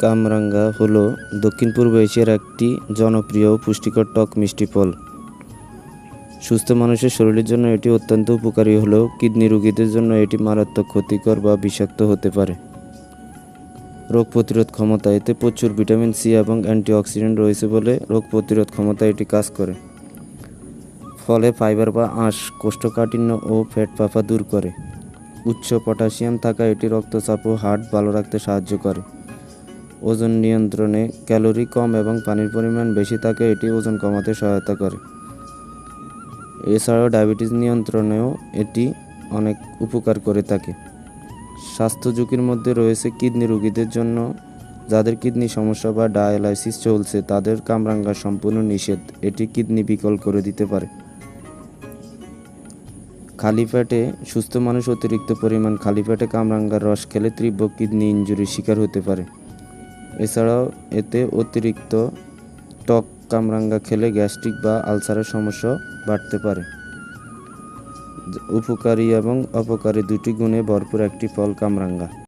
কামরাঙ্গা হলো দক্ষিণ পূর্ব এশিয়ার একটি জনপ্রিয় ও পুষ্টিকর টক মিষ্টি ফল। সুস্থ মানুষের শরীরের জন্য এটি অত্যন্ত উপকারী হলেও কিডনি রোগীদের জন্য এটি মারাত্মক ক্ষতিকর বা বিষাক্ত হতে পারে। রোগ প্রতিরোধ ক্ষমতা: এতে প্রচুর ভিটামিন সি এবং অ্যান্টিঅক্সিডেন্ট রয়েছে বলে রোগ প্রতিরোধ ক্ষমতায় এটি কাজ করে। ফলে ফাইবার বা আঁশ কোষ্ঠকাঠিন্য ও পেট ফাঁপা দূর করে। উচ্চ পটাশিয়াম থাকায় এটি রক্তচাপ ও হার্ট ভালো রাখতে সাহায্য করে। ওজন নিয়ন্ত্রণে: ক্যালোরি কম এবং পানির পরিমাণ বেশি থাকায় এটি ওজন কমাতে সহায়তা করে। এছাড়াও ডায়াবেটিস নিয়ন্ত্রণেও এটি অনেক উপকার করে থাকে। স্বাস্থ্য ঝুঁকির মধ্যে রয়েছে কিডনি রোগীদের জন্য। যাদের কিডনি সমস্যা বা ডায়ালাইসিস চলছে তাদের কামরাঙ্গা সম্পূর্ণ নিষেধ, এটি কিডনি বিকল করে দিতে পারে। খালি পেটে: সুস্থ মানুষ অতিরিক্ত পরিমাণ খালি পেটে কামরাঙ্গার রস খেলে তীব্র কিডনি ইনজুরির শিকার হতে পারে। এছাড়াও এতে অতিরিক্ত টক কামরাঙ্গা খেলে গ্যাস্ট্রিক বা আলসারের সমস্যা বাড়তে পারে। উপকারী এবং অপকারী দুটি গুণে ভরপুর একটি ফল কামরাঙ্গা।